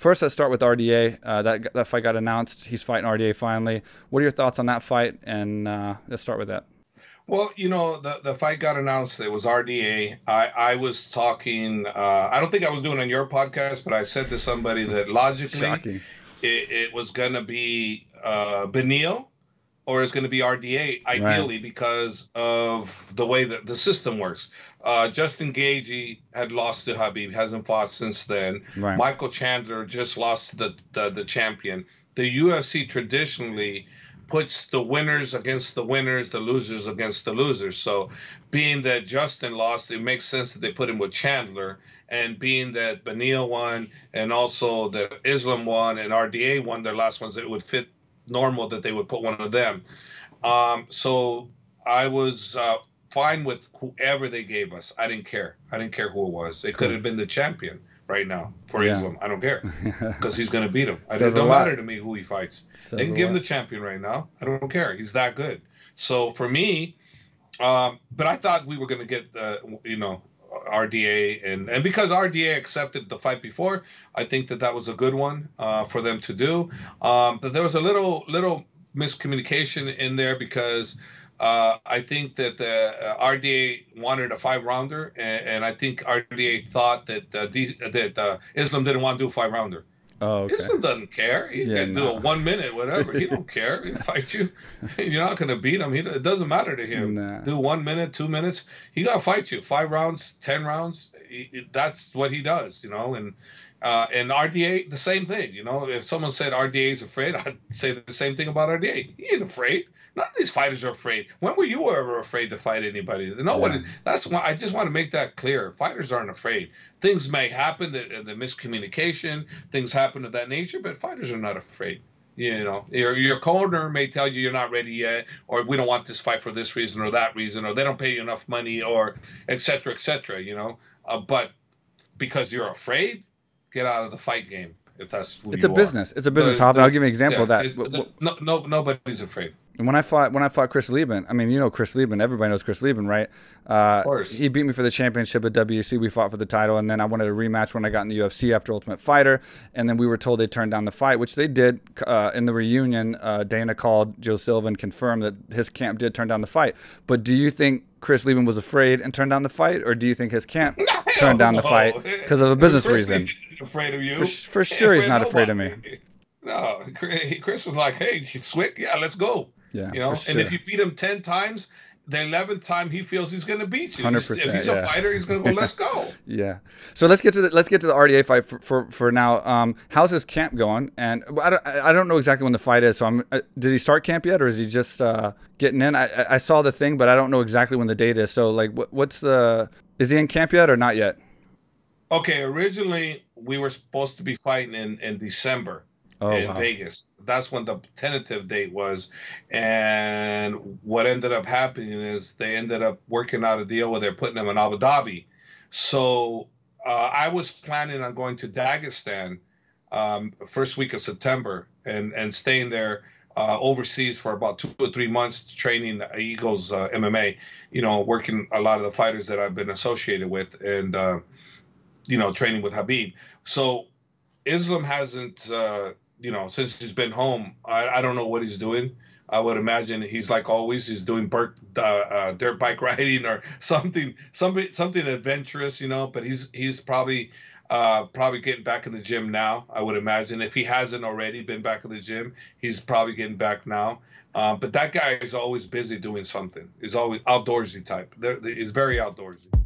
first, let's start with RDA. That fight got announced. He's fighting RDA finally. What are your thoughts on that fight? And let's start with that. Well, the fight got announced. It was RDA. I was talking. I don't think I was doing on your podcast, but I said to somebody that logically it was going to be Beneil or it's going to be RDA, ideally, because of the way that the system works. Justin Gaethje had lost to Khabib, hasn't fought since then. Right. Michael Chandler just lost to the champion. The UFC traditionally puts the winners against the winners, the losers against the losers. So being that Justin lost, it makes sense that they put him with Chandler. And being that Beneil won and also that Islam won and RDA won their last ones, it would fit normal that they would put one of them. So I was fine with whoever they gave us. I didn't care. I didn't care who it was. It could have been the champion right now for Islam. I don't care because he's going to beat him. It don't matter to me who he fights. They can give him the champion right now. I don't care. He's that good. So for me, but I thought we were going to get, RDA. And because RDA accepted the fight before, I think that was a good one for them to do. But there was a little miscommunication in there because I think that RDA wanted a 5-rounder, and I think RDA thought that Islam didn't want to do a 5-rounder. Oh, okay. Islam doesn't care. He's going to do a 1 minute, whatever. He don't care. He'll fight you. You're not going to beat him. It doesn't matter to him. Nah. Do 1 minute, 2 minutes. He got to fight you. 5 rounds, 10 rounds. That's what he does, And RDA, the same thing. If someone said RDA is afraid, I'd say the same thing about RDA. He ain't afraid. None of these fighters are afraid. When were you ever afraid to fight anybody? Nobody. That's why I just want to make that clear. Fighters aren't afraid. Things may happen, the miscommunication, things happen of that nature, but fighters are not afraid. Your corner may tell you you're not ready yet, or we don't want this fight for this reason or that reason, or they don't pay you enough money, or et cetera, but because you're afraid, get out of the fight game. If that's who it's a business. It's a business, Hop, and I'll give you an example of that. Nobody's afraid. And when I fought Chris Lieben, I mean, Chris Lieben, everybody knows Chris Lieben, right? Of course. He beat me for the championship at WEC. We fought for the title, and then I wanted a rematch when I got in the UFC after Ultimate Fighter, and then we were told they turned down the fight, which they did in the reunion. Dana called Joe Silva and confirmed that his camp did turn down the fight. But do you think Chris Lieben was afraid and turned down the fight, or do you think his camp turned down the fight because of a business reason? Afraid of you? For sure, he's not afraid of me. No, Chris was like, "Hey, Swick, let's go." Yeah, sure. And if you beat him 10 times, the 11th time he feels he's going to beat you. 100%. If he's a fighter, he's going to go, "Let's go." Yeah. So let's get to the RDA fight for now. How's his camp going? And I don't know exactly when the fight is. So did he start camp yet, or is he just getting in? I saw the thing, but I don't know exactly when the date is. So is he in camp yet or not yet? Okay. Originally, we were supposed to be fighting in December. In Vegas. That's when the tentative date was. And what ended up happening is they ended up working out a deal where they're putting him in Abu Dhabi. So I was planning on going to Dagestan first week of September and staying there overseas for about 2 or 3 months training Eagles MMA, working a lot of the fighters that I've been associated with and, training with Khabib. So Islam hasn't... since he's been home, I don't know what he's doing. I would imagine he's like always, he's doing dirt bike riding or something adventurous, but he's probably getting back in the gym now. I would imagine if he hasn't already been back in the gym, he's probably getting back now. But that guy is always busy doing something. He's always outdoorsy type. He's very outdoorsy.